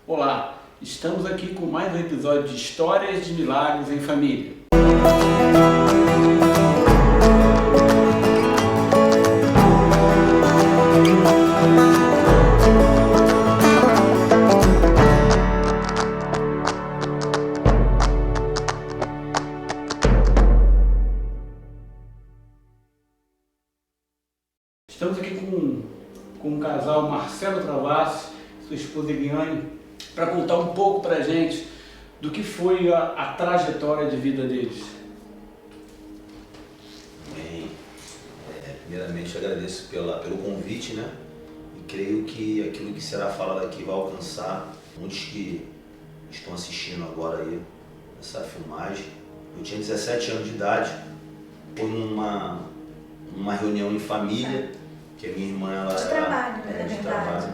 Olá, estamos aqui com mais um episódio de Histórias de Milagres em Família. Estamos aqui com o casal Marcelo Travassos, sua esposa Eliane, para contar um pouco para a gente do que foi a trajetória de vida deles. Bem, primeiramente eu agradeço pelo convite, né? E creio que aquilo que será falado aqui vai alcançar muitos que estão assistindo agora aí essa filmagem. Eu tinha 17 anos de idade, foi numa reunião em família, que a minha irmã ela de trabalho, na de verdade. trabalho.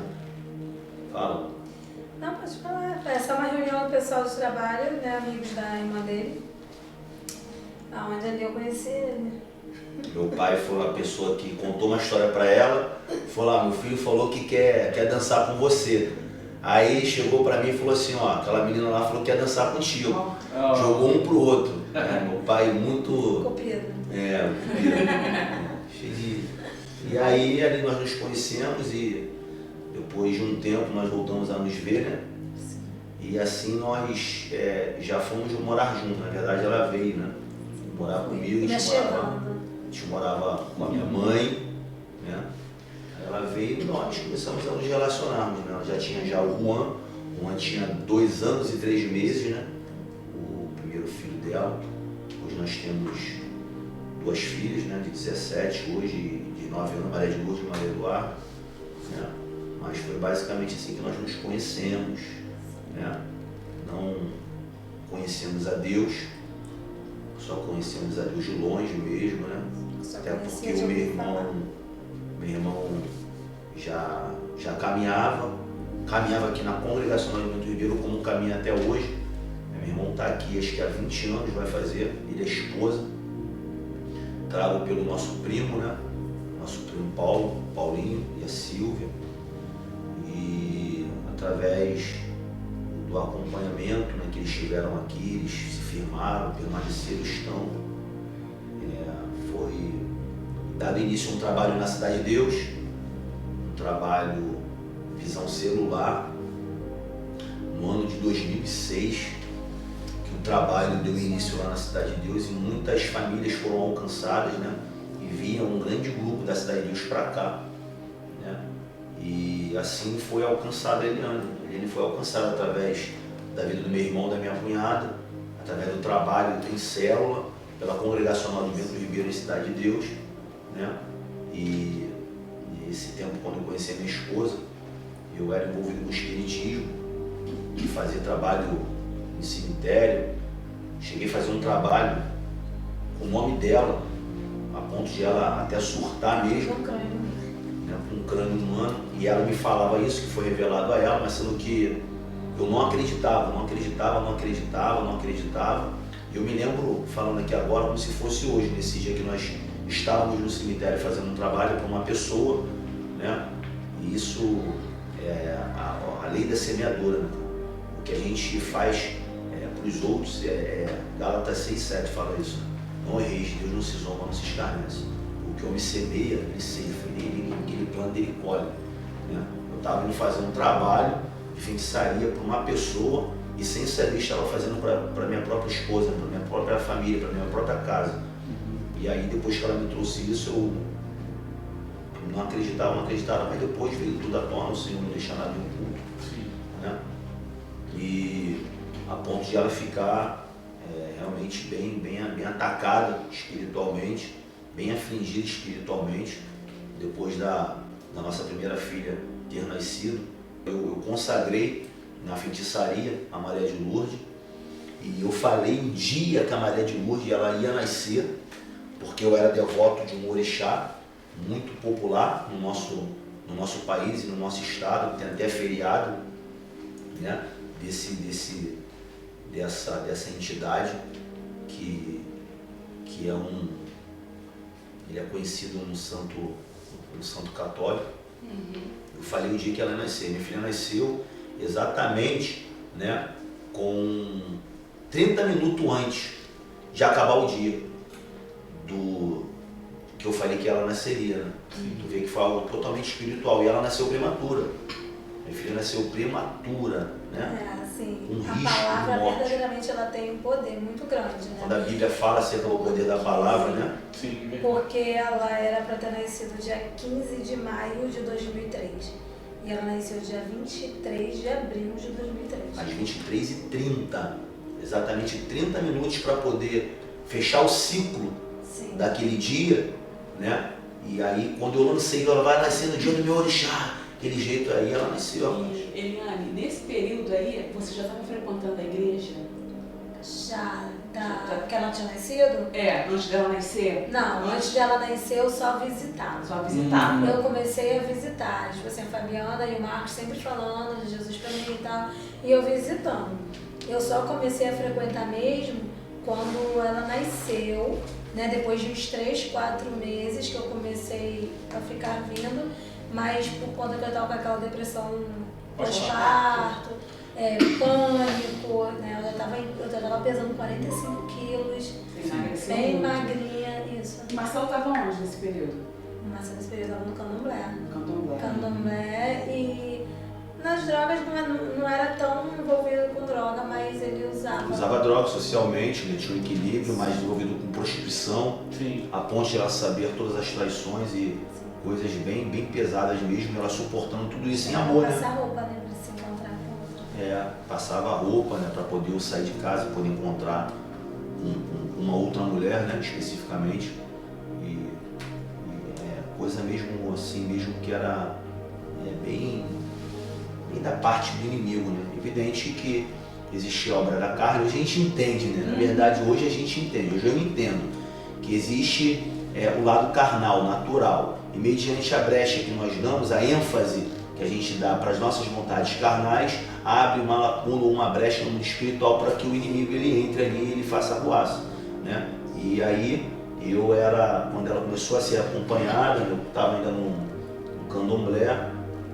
Fala. Não, pode falar. É só uma reunião do pessoal de trabalho, né, amigos da irmã dele, aonde ali eu conheci ele. Meu pai foi uma pessoa que contou uma história para ela, falou: meu filho falou que quer dançar com você. Aí chegou para mim e falou assim: ó, aquela menina lá falou que quer dançar contigo. Jogou um pro outro. Meu pai muito... Copido. Cheio de... E aí ali nós nos conhecemos e depois de um tempo nós voltamos a nos ver, né? E assim nós já fomos morar juntos. Na verdade ela veio, né? Morar comigo, a gente morava com a minha mãe, né? Aí ela veio e nós começamos a nos relacionarmos, né? Ela já tinha o Juan tinha 2 anos e 3 meses, né? O primeiro filho dela. Hoje nós temos 2 filhas, né? De 17 hoje, de 9 anos, Maria de Lourdes e Maria Eduarda, né? Mas foi basicamente assim que nós nos conhecemos, né? Não conhecemos a Deus, só conhecemos a Deus de longe mesmo, né? Até porque o meu irmão já caminhava aqui na Congregacional de Bento Ribeiro como caminha até hoje. Meu irmão está aqui acho que há 20 anos vai fazer, ele é esposa, trago pelo nosso primo, né? Nosso primo Paulinho e a Silvia. E através do acompanhamento, né, que eles tiveram aqui, eles se firmaram, permaneceram, estão. Foi dado início a um trabalho na Cidade de Deus, um trabalho Visão Celular, no ano de 2006, que o trabalho deu início lá na Cidade de Deus e muitas famílias foram alcançadas, né? E vinha um grande grupo da Cidade de Deus para cá, né? E assim foi alcançada a Eliane. Ele foi alcançado através da vida do meu irmão, da minha cunhada, através do trabalho em célula, pela Congregacional de Bento Ribeiro em Cidade de Deus, né? E esse tempo, quando eu conheci a minha esposa, eu era envolvido com espiritismo, de fazer trabalho em cemitério. Cheguei a fazer um trabalho com o nome dela, a ponto de ela até surtar mesmo, né, com um crânio humano, e ela me falava isso, que foi revelado a ela, mas sendo que eu não acreditava. Eu me lembro, falando aqui agora, como se fosse hoje, nesse dia que nós estávamos no cemitério fazendo um trabalho para uma pessoa, né? E isso é a lei da semeadura, né? O que a gente faz para os outros, Gálatas 6,7 fala isso: não erreis, Deus não se zomba, não se escarnece. O que o homem semeia, ele ceifa, ele planta, ele colhe, né? Eu estava indo fazer um trabalho de feitiçaria para uma pessoa e sem saber estava fazendo para minha própria esposa, para minha própria família, para minha própria casa. E aí depois que ela me trouxe isso, eu não acreditava, mas depois veio tudo à tona, o Senhor me deixar na minha culto, né? E a ponto de ela ficar realmente bem atacada espiritualmente, bem afligida espiritualmente, depois da nossa primeira filha ter nascido. Eu consagrei na feitiçaria a Maria de Lourdes, e eu falei um dia que a Maria de Lourdes ela ia nascer, porque eu era devoto de um orixá muito popular no nosso país e no nosso estado, tem até feriado, né, dessa entidade que ele é conhecido no santo católico. Eu falei o dia que ela nasceu. Minha filha nasceu exatamente, né, com 30 minutos antes de acabar o dia do que eu falei que ela nasceria, né? Tu vê que foi algo totalmente espiritual, e ela nasceu prematura. Minha filha nasceu prematura, né? Assim, Um a risco de palavra morte. verdadeiramente ela tem um poder muito grande, né? Quando a Bíblia fala acerca do poder da palavra, né? Sim, verdade. Porque ela era para ter nascido dia 15 de maio de 2003. E ela nasceu dia 23 de abril de 2003. Às 23h30, exatamente 30 minutos para poder fechar o ciclo Sim. daquele dia, né? E aí, quando eu lancei, ela vai nascer no dia do meu orixá, aquele jeito aí, ela nasceu. E, Eliane, nesse período aí, você já estava frequentando a igreja? Já, que ela tinha nascido? Antes dela nascer? Não, antes dela nascer eu só visitava. Só visitava? Eu comecei a visitar, tipo assim, a Fabiana e o Marcos sempre falando de Jesus pra mim e tal, e eu visitando. Eu só comecei a frequentar mesmo quando ela nasceu, né? Depois de uns 3, 4 meses que eu comecei a ficar vindo, mas por conta que eu tava com aquela depressão pós-parto, pânico, né? Eu já tava pesando 45 quilos, Emagreceu bem muito. magrinha, isso. Marcelo estava onde nesse período? Mas nesse período eu tava no candomblé. Candomblé. Candomblé, e nas drogas não era tão envolvido com droga, mas ele usava. Usava droga socialmente, né? Tinha um equilíbrio, mais envolvido com prostituição, Sim. a ponto de ela saber todas as traições e coisas bem, bem pesadas mesmo, ela suportando tudo isso em amor, né? Passar roupa, né, pra se encontrar com outra. Passava a roupa, né, para poder eu sair de casa e poder encontrar uma outra mulher, né, especificamente. E coisa mesmo assim, mesmo que era bem da parte do inimigo, né? Evidente que existia a obra da carne, hoje a gente entende, né? Na verdade, hoje a gente entende, hoje eu entendo que existe o lado carnal, natural, e mediante a brecha que nós damos, a ênfase que a gente dá para as nossas vontades carnais, abre uma lacuna ou uma brecha no mundo espiritual para que o inimigo ele entre ali e ele faça a ruaça, né? E aí quando ela começou a ser acompanhada, eu estava ainda no candomblé,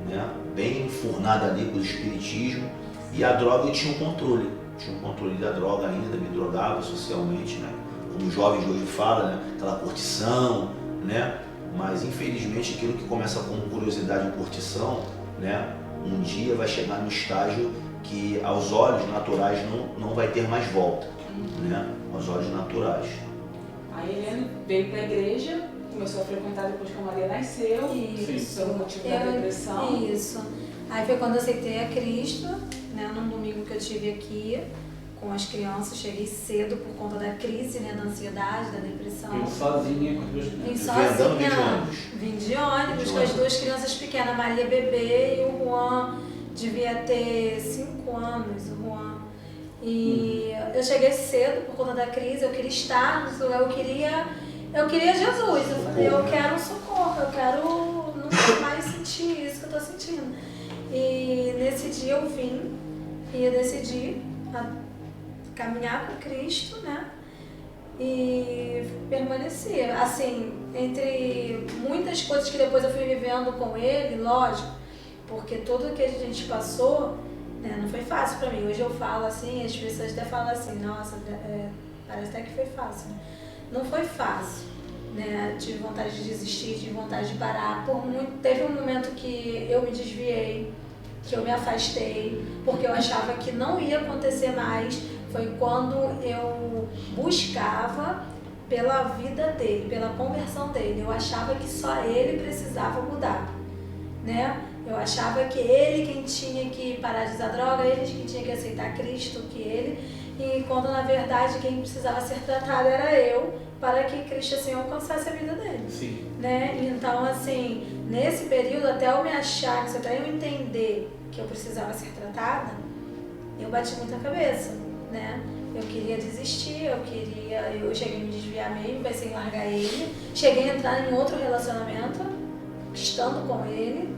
né? Bem enfurnada ali com o espiritismo, e a droga eu tinha um controle da droga ainda, me drogava socialmente, né? Como os jovens de hoje falam, né? Aquela curtição, né? Mas infelizmente aquilo que começa como curiosidade e curtição, né? Um dia vai chegar no estágio que aos olhos naturais não vai ter mais volta, né? Aos olhos naturais. A Eliane veio para a igreja, começou a frequentar depois que a Maria nasceu, Isso. pelo motivo da depressão. Isso. Aí foi quando eu aceitei a Cristo, né, num domingo que eu tive aqui com as crianças. Cheguei cedo por conta da crise, né, da ansiedade, da depressão. Eu sozinha com as duas Vim crianças. sozinha, vim de ônibus com as duas crianças pequenas, a Maria bebê e o Juan devia ter 5 anos, o Juan. E eu cheguei cedo por conta da crise, eu queria estar no lugar, eu queria Jesus, eu falei, eu quero um socorro, eu quero nunca mais sentir isso que eu tô sentindo. E nesse dia eu vim e eu decidi caminhar com Cristo, né? E permanecer, assim, entre muitas coisas que depois eu fui vivendo com ele, lógico, porque tudo que a gente passou, né, não foi fácil pra mim. Hoje eu falo assim, as pessoas até falam assim, nossa, parece até que foi fácil, né? Não foi fácil, né? Tive vontade de desistir, tive vontade de parar. Teve um momento que eu me desviei, que eu me afastei, porque eu achava que não ia acontecer mais. Foi quando eu buscava pela vida dele, pela conversão dele. Eu achava que só ele precisava mudar, né? Eu achava que ele quem tinha que parar de usar droga, ele quem tinha que aceitar Cristo, que ele. E quando na verdade quem precisava ser tratado era eu, para que Cristo assim alcançasse a vida dele. Sim. Né? Então assim, nesse período até eu me achar, até eu entender que eu precisava ser tratada, eu bati muita cabeça, né? Eu queria desistir, eu cheguei a me desviar mesmo, pensei em largar ele, cheguei a entrar em outro relacionamento, estando com ele,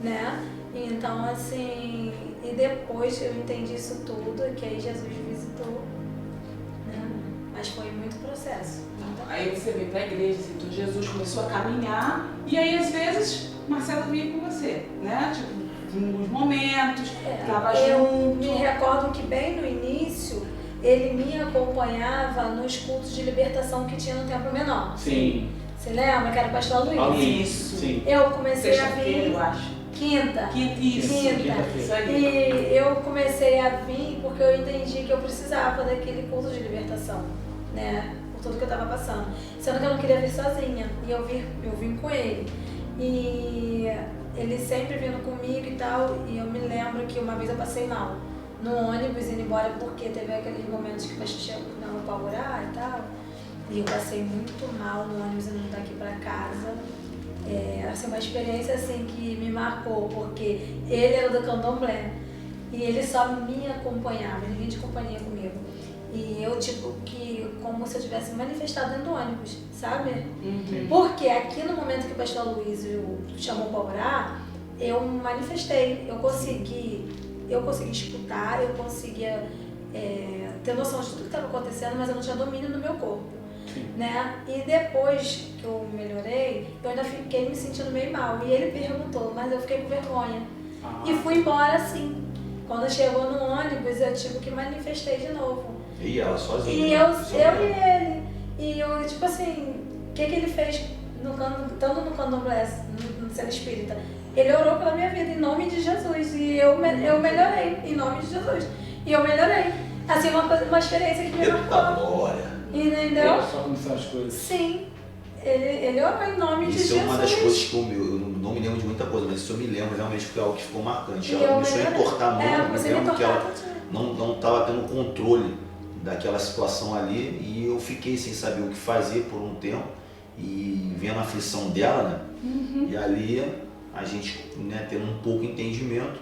né? Então assim, e depois eu entendi isso tudo, que aí Jesus visitou, né? Mas foi muito processo. Aí você veio para a igreja, aceitou Jesus, começou a caminhar, e aí às vezes Marcelo vinha com você, né? Tipo, em alguns momentos, estava Eu junto. me recordo que bem no início, ele me acompanhava nos cultos de libertação que tinha no Templo Menor. Sim. Você lembra que era o pastor Luiz? Luiz. Isso. Sim. Eu comecei a Sexta-feira, vir eu acho. quinta. Isso. Quinta. Isso aí. E eu comecei a vir porque eu entendi que eu precisava daquele curso de libertação, né? Por tudo que eu estava passando. Sendo que eu não queria vir sozinha. E eu vim com ele. E ele sempre vindo comigo e tal. E eu me lembro que uma vez eu passei mal no ônibus indo embora porque teve aqueles momentos que você chega pra orar e tal. E eu passei muito mal no ônibus indo daqui pra casa. Assim, uma experiência assim que me marcou, porque ele era do candomblé e ele só me acompanhava, ele vinha de companhia comigo. E eu, tipo, como se eu tivesse manifestado dentro do ônibus, sabe? Uhum. Porque aqui no momento que o pastor Luiz chamou para orar, eu manifestei, eu consegui escutar, eu conseguia ter noção de tudo que estava acontecendo, mas eu não tinha domínio do meu corpo. Né? E depois que eu melhorei, eu ainda fiquei me sentindo meio mal. E ele perguntou, mas eu fiquei com vergonha. E fui embora assim. Quando chegou no ônibus, eu tipo que manifestei de novo. E ela sozinha. E eu e ele. E eu, tipo assim, o que ele fez estando no candomblé, no sendo espírita? Ele orou pela minha vida em nome de Jesus. E eu melhorei em nome de Jesus. E eu melhorei. Assim, uma experiência que me marcou. Glória. Entendeu? Olha só como são as coisas. Sim. Ele orou em nome de Jesus. Isso é uma das coisas que eu não me lembro de muita coisa, mas isso eu me lembro realmente porque é algo que ficou marcante. Ela começou a entortar muito, eu me lembro que ela não estava tendo controle daquela situação ali e eu fiquei sem saber o que fazer por um tempo e vendo a aflição dela, né? Uhum. E ali a gente, né, tendo um pouco de entendimento,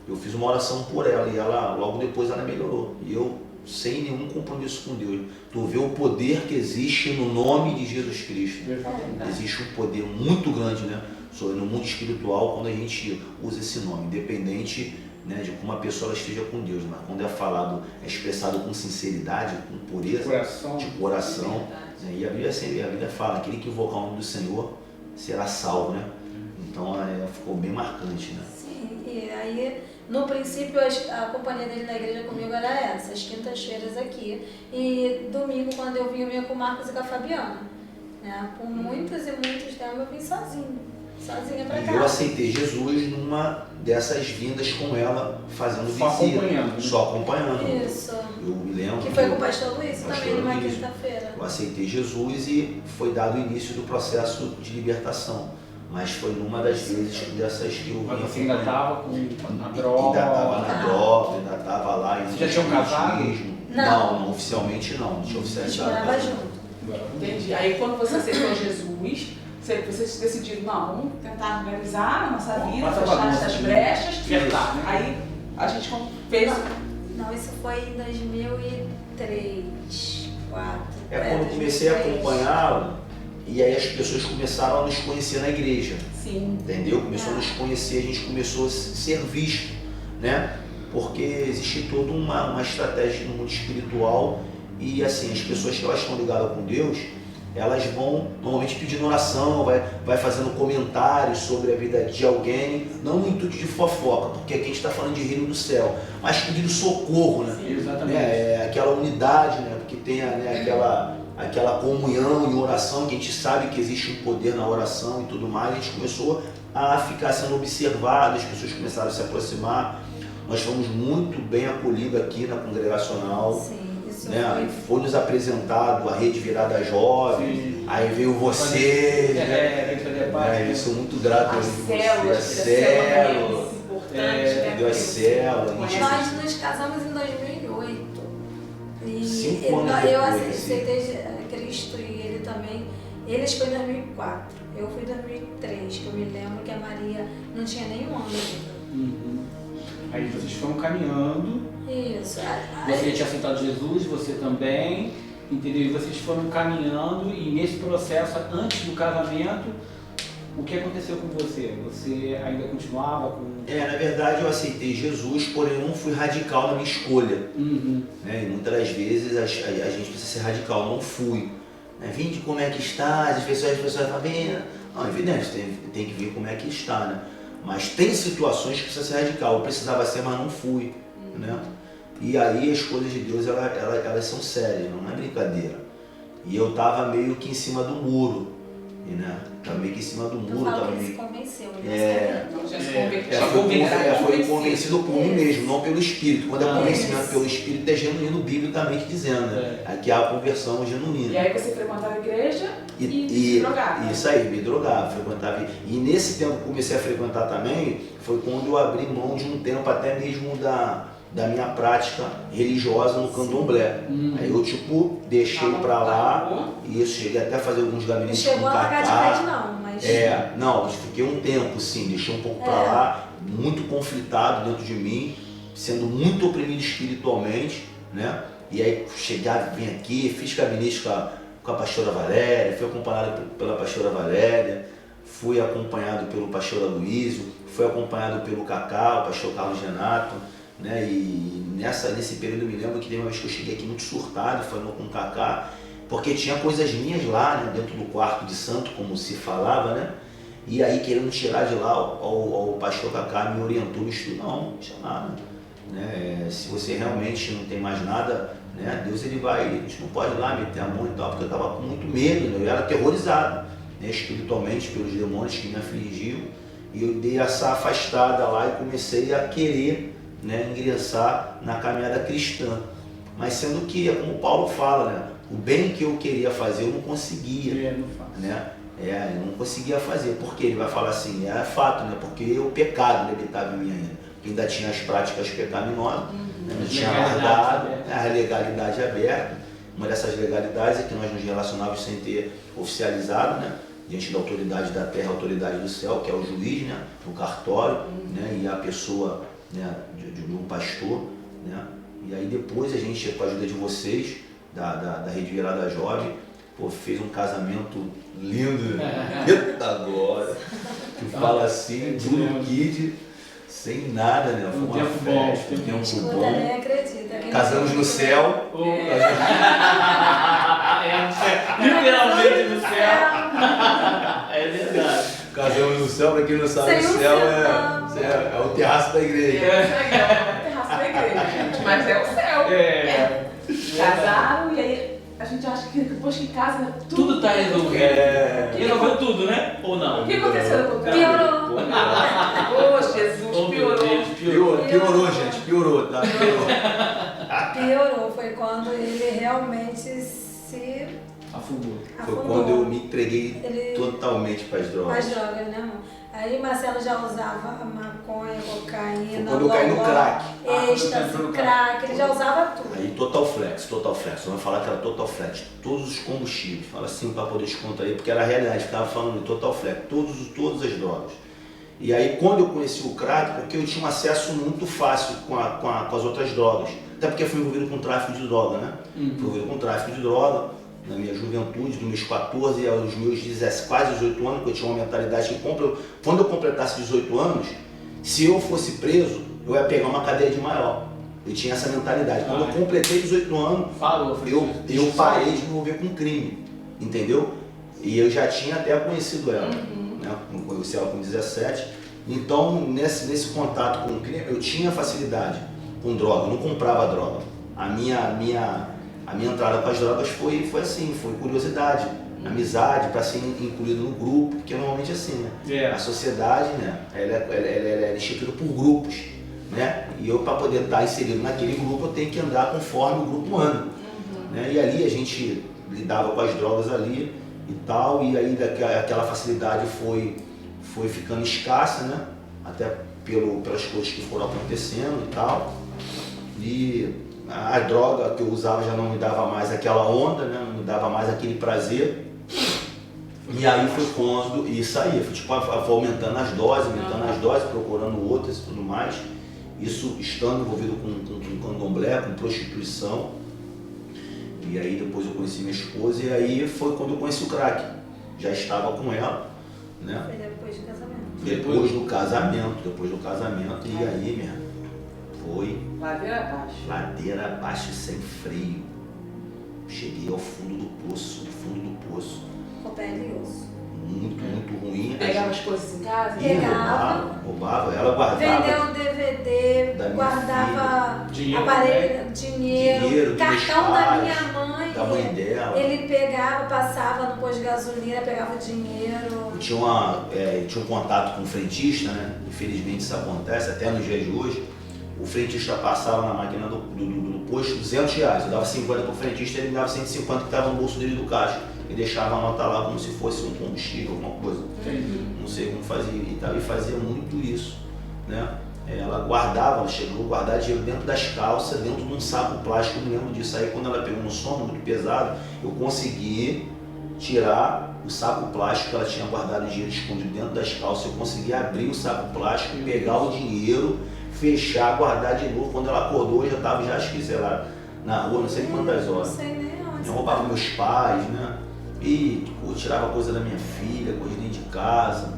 eu fiz uma oração por ela e ela, logo depois ela melhorou. E eu, sem nenhum compromisso com Deus, tu vê o poder que existe no nome de Jesus Cristo. Existe um poder muito grande, né, no mundo espiritual quando a gente usa esse nome, independente, né, de como a pessoa ela esteja com Deus, mas quando é falado, é expressado com sinceridade, com pureza de coração, né, e a Bíblia fala, aquele que invocar o nome do Senhor será salvo, né? Então ficou bem marcante, né? Sim, e aí no princípio a companhia dele na igreja comigo era essa, as quintas-feiras aqui. E domingo, quando eu vinha com o Marcos e com a Fabiana. Né? Por muitos e muitos tempos eu vim sozinha pra casa. Eu aceitei Jesus numa dessas vindas com ela, fazendo visita. Só acompanhando. Isso. Eu me lembro. Que foi com o pastor Luiz também, numa quinta-feira. Eu aceitei Jesus e foi dado o início do processo de libertação. Mas foi numa das vezes dessas que eu Mas você ainda estava na droga? Ainda estava na droga, ainda estava lá. Você já tinha um casado? Não, oficialmente não tinha oficializado. A gente morava junto. Entendi. Aí quando você aceitou Jesus, vocês decidiram, não, vamos tentar organizar a nossa vida, fechar essas brechas. Verdade, né? Aí a gente fez... Não, isso foi em 2003, 2004. Quando eu comecei a acompanhá-lo, e aí as pessoas começaram a nos conhecer na igreja. Sim. Entendeu? Começou a nos conhecer, a gente começou a ser visto, né? Porque existe toda uma estratégia no mundo espiritual e assim, as pessoas que elas estão ligadas com Deus, elas vão normalmente pedindo oração, vai fazendo comentários sobre a vida de alguém, não no intuito de fofoca, porque aqui a gente está falando de reino do céu, mas pedindo socorro, né? Sim, exatamente. Aquela unidade, né? Porque tem aquela comunhão e oração, que a gente sabe que existe um poder na oração e tudo mais, a gente começou a ficar sendo observado, as pessoas começaram a se aproximar, nós fomos muito bem acolhidos aqui na congregacional. Sim, isso né? Foi nos apresentado a Rede Virada Jovem, sim. Aí veio você, né? Eu sou muito grato a você. A célula, deu a célula. Nós nos casamos em 2008. E 5 anos eu depois, aceitei Cristo e ele também. Eles foi em 2004. Eu fui em 2003, que eu me lembro que a Maria não tinha nenhum ano ainda. Uhum. Aí vocês foram caminhando. Isso. Você tinha aceitado Jesus, você também, entendeu? E vocês foram caminhando e nesse processo, antes do casamento, o que aconteceu com você? Você ainda continuava com... Na verdade eu aceitei Jesus, porém eu não fui radical na minha escolha. Uhum. Né? E muitas das vezes a gente precisa ser radical, eu não fui. Vinde como é que está, as pessoas falam, não, é evidente, tem que ver como é que está, né? Mas tem situações que precisa ser radical. Eu precisava ser, mas não fui, né? E aí as coisas de Deus, elas são sérias, não é brincadeira. E eu tava meio que em cima do muro, né? Tava meio que em cima do muro. Tava Meio... se convenceu. Não, já se converteu. Foi convencido por mim mesmo, não pelo Espírito. Quando é convencimento pelo Espírito, é genuíno biblicamente dizendo, né? Aqui há a conversão genuína. E aí você frequentava a igreja e se drogava. Isso aí, me drogava, frequentava. E nesse tempo que comecei a frequentar também, foi quando eu abri mão de um tempo até mesmo da minha prática religiosa no candomblé. Aí eu tipo deixei pra lá e eu cheguei até a fazer alguns gabinetes com chegou a largar de cacá. pé não, mas... Não, fiquei um tempo sim, deixei um pouco pra lá, muito conflitado dentro de mim, sendo muito oprimido espiritualmente, né? E aí chegava, vim aqui, fiz gabinete com a pastora Valéria, fui acompanhado pela pastora Valéria, fui acompanhado pelo pastor Aloysio, fui acompanhado pelo Cacá, o pastor Carlos Renato, né? E nesse período eu me lembro que tem uma vez que eu cheguei aqui muito surtado, falando com o Cacá, porque tinha coisas minhas lá, né, dentro do quarto de santo, como se falava, né? E aí querendo tirar de lá, o pastor Cacá me orientou, me estudou, não deixa nada, né? Se você realmente não tem mais nada, né, Deus ele vai, a gente não pode ir lá meter a mão e tal, porque eu estava com muito medo, né? Eu era aterrorizado, né, espiritualmente pelos demônios que me afligiam, e eu dei essa afastada lá e comecei a querer, né, ingressar na caminhada cristã, mas sendo que, como Paulo fala, né, o bem que eu queria fazer eu não conseguia, né? Eu não conseguia fazer, porque ele vai falar assim, é fato, né? Porque o pecado habitava em mim ainda, porque ainda tinha as práticas pecaminosas, né? Não tinha largado, a legalidade aberta. Uma dessas legalidades é que nós nos relacionávamos sem ter oficializado, né? Diante da autoridade da terra, a autoridade do céu, que é o juiz, né? O cartório, né? E a pessoa, né? de um pastor, né? E aí depois a gente, com a ajuda de vocês, da Rede Virada Jovem, pô, fez um casamento lindo, eita agora, que fala assim, Bruno Kid, sem nada, né? Foi uma festa, um tempo bom. Nem acredita. Casamos no céu. Literalmente no céu. É verdade. Casamos no céu, pra quem não sabe, o céu é o terraço da igreja. É o terraço da igreja, gente, mas é o céu. Casaram e aí a gente acha que depois que casa, né, tudo tá resolvido. Resolveu tudo, né? Ou não? O que aconteceu com o Piorou. Oh, Jesus, piorou. Piorou, gente, piorou, tá? Piorou, foi quando ele realmente se afundou. Foi quando eu me entreguei totalmente para as drogas. As drogas, né, amor? Aí Marcelo já usava maconha, cocaína, quando eu caí no crack. Êxtase, crack, ele já usava tudo. Aí total flex. Vamos falar que era total flex. Todos os combustíveis, fala assim para poder descontrair, porque era a realidade, ficava falando de total flex, todas as drogas. E aí quando eu conheci o crack, porque eu tinha um acesso muito fácil com as outras drogas. Até porque eu fui envolvido com tráfico de droga, né? Fui envolvido com tráfico de droga. Na minha juventude, dos meus 14 aos meus 17, quase 18 anos, que eu tinha uma mentalidade que quando eu completasse 18 anos, se eu fosse preso, eu ia pegar uma cadeia de maior. Eu tinha essa mentalidade. Quando eu completei 18 anos, eu parei de me envolver com crime, entendeu? E eu já tinha até conhecido ela, né? Eu conheci ela com 17. Então, nesse contato com o crime, eu tinha facilidade com droga, eu não comprava droga. A minha entrada com as drogas foi assim, foi curiosidade, amizade, para ser incluído no grupo, porque normalmente é assim, né? A sociedade, né? Ela é instituída por grupos, né? E eu, para poder estar inserido naquele grupo, eu tenho que andar conforme o grupo anda, né? E ali a gente lidava com as drogas ali e tal, e aí aquela facilidade foi ficando escassa, né? Até pelas coisas que foram acontecendo e tal. E a droga que eu usava já não me dava mais aquela onda, né? Não me dava mais aquele prazer. E aí foi quando isso aí, foi tipo aumentando as doses, procurando outras e tudo mais. Isso estando envolvido com candomblé, com prostituição. E aí depois eu conheci minha esposa e aí foi quando eu conheci o crack. Já estava com ela, né? Foi depois do casamento. Depois do casamento, e aí, minha irmã, foi ladeira abaixo sem freio. Cheguei ao fundo do poço, Com pele e osso. muito ruim. Pegava as coisas em casa? Roubava, ela guardava. Vendeu o DVD, guardava aparelho, dinheiro, cartão da minha mãe. Da mãe dela. Ele pegava, passava no posto de gasolina, pegava o dinheiro. Eu tinha um contato com o frentista, né? Infelizmente isso acontece até nos dias de hoje. O frentista passava na máquina do posto R$200. Eu dava 50 pro frentista, ele me dava 150 que estava no bolso dele do caixa. E deixava a nota lá como se fosse um combustível, alguma coisa. Não sei como fazia. E fazia muito isso, né? Ela guardava, ela chegou a guardar dinheiro dentro das calças, dentro de um saco plástico. Eu me lembro disso. Aí quando ela pegou no sono muito pesado, eu consegui tirar o saco plástico que ela tinha guardado o dinheiro escondido dentro das calças. Eu consegui abrir o saco plástico, pegar o dinheiro, fechar, guardar de novo. Quando ela acordou, eu já estava, acho que, sei lá, na rua, não sei quantas horas. Não sei nem onde. Eu roubava meus pais, né? E eu tirava coisa da minha filha, coisa dentro de casa.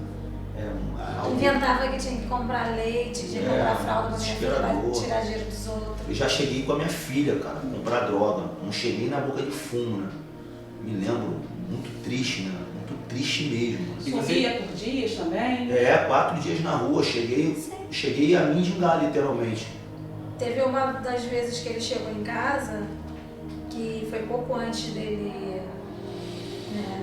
Inventava que tinha que comprar leite, tinha que comprar fralda pra minha filha, pra tirar dinheiro dos outros. Eu já cheguei com a minha filha, cara, comprar droga. Não cheguei na boca de fumo, né? Me lembro, muito triste, né? Muito triste mesmo. Sumia por dias também? 4 dias na rua. Cheguei a me endigar, literalmente. Teve uma das vezes que ele chegou em casa, que foi pouco antes dele, né,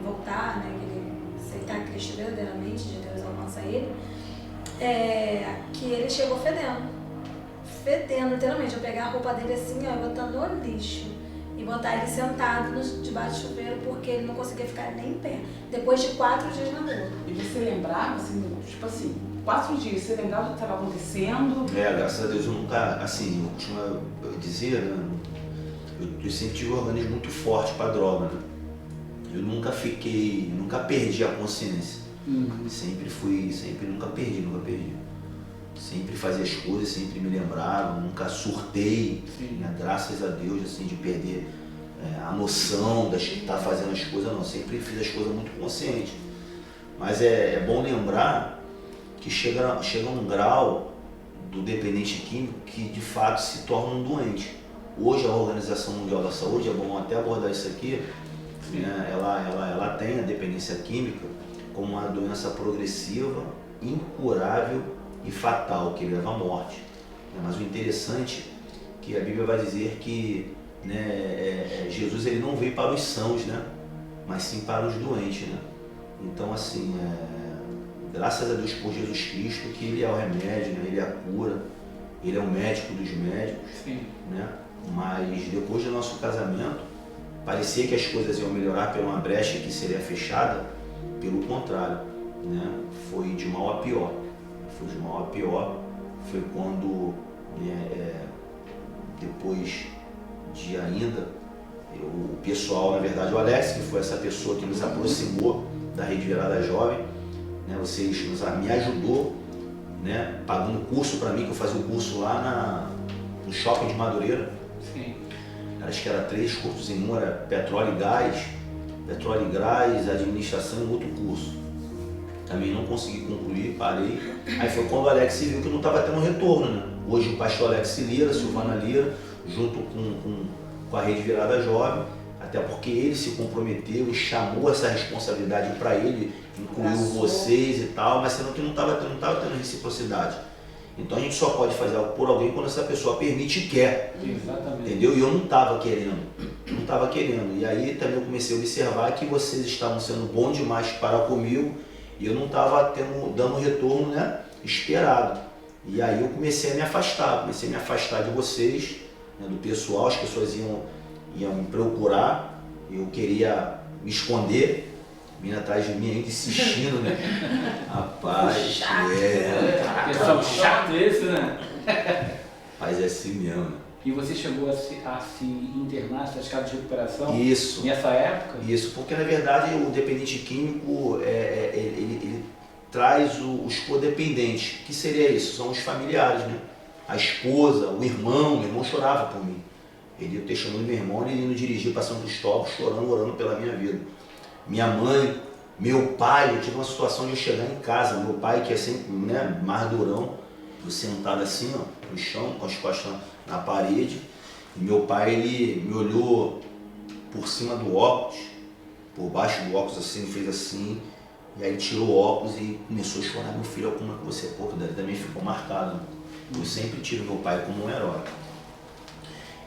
voltar, né, que ele aceitar Cristo verdadeiramente, de Deus alcança ele, que ele chegou fedendo, literalmente. Eu pegar a roupa dele assim, ó, botando no lixo e botar ele sentado debaixo do chuveiro, porque ele não conseguia ficar nem em pé, depois de 4 dias na rua. E você lembrava, assim, tipo assim, 4 dias, você lembrava do que estava acontecendo? Graças a Deus eu nunca, assim, eu dizia, né, eu sempre tive um organismo muito forte para droga, né? Eu nunca perdi a consciência. Nunca perdi. Sempre fazia as coisas, sempre me lembrava, nunca surtei, né? Graças a Deus, assim, de perder a noção de estar fazendo as coisas, não. Sempre fiz as coisas muito consciente. Mas é bom lembrar que chega um grau do dependente químico que de fato se torna um doente. Hoje a Organização Mundial da Saúde, é bom até abordar isso aqui, né? Ela tem a dependência química como uma doença progressiva, incurável e fatal, que leva à morte. Mas o interessante é que a Bíblia vai dizer que, né, Jesus ele não veio para os sãos, né, mas sim para os doentes, né? Então, assim, graças a Deus por Jesus Cristo, que ele é o remédio, né? Ele é a cura, ele é o médico dos médicos, né? Mas depois do nosso casamento, parecia que as coisas iam melhorar por uma brecha que seria fechada. Pelo contrário, né? Foi de mal a pior. Foi quando, depois de ainda, o pessoal, na verdade o Alex, que foi essa pessoa que nos aproximou da Rede Virada Jovem, né? Me ajudou, né? Pagando curso para mim, que eu fazia o curso lá no shopping de Madureira. Acho que era 3 cursos em um, era petróleo e gás, administração e outro curso. Também não consegui concluir, parei. Aí foi quando o Alex viu que não estava tendo retorno, né? Hoje o pastor Alex Lira, Silvana Lira, junto com a Rede Virada Jovem, até porque ele se comprometeu e chamou essa responsabilidade para ele, incluiu vocês e tal, mas sendo que não estava tendo reciprocidade. Então a gente só pode fazer algo por alguém quando essa pessoa permite e quer. Exatamente. Entendeu? E eu não estava querendo. E aí também eu comecei a observar que vocês estavam sendo bons demais para comigo e eu não estava dando o retorno, né, esperado. E aí eu comecei a me afastar de vocês, né, do pessoal. As pessoas iam me procurar, eu queria me esconder, vindo atrás de mim ainda insistindo, né? Rapaz, Pessoal chato esse, né? Mas é assim mesmo. E você chegou a se internar nessas casas de recuperação? Isso. Nessa época? Isso, porque na verdade o dependente químico, ele traz os codependentes. O que seria isso? São os familiares, né? A esposa, o irmão. Meu irmão chorava por mim. Ele, o testemunho do meu irmão, ele indo dirigir para São Cristóvão, chorando, orando pela minha vida. Minha mãe, meu pai, eu tive uma situação de eu chegar em casa, meu pai, que é sempre, né, mais durão, eu sentado assim, ó, no chão, com as costas na parede, e meu pai, ele me olhou por cima do óculos, por baixo do óculos assim, fez assim, e aí tirou o óculos e começou a chorar. Meu filho, como é que você, pô, que também ficou marcado. Eu sempre tiro meu pai como um herói.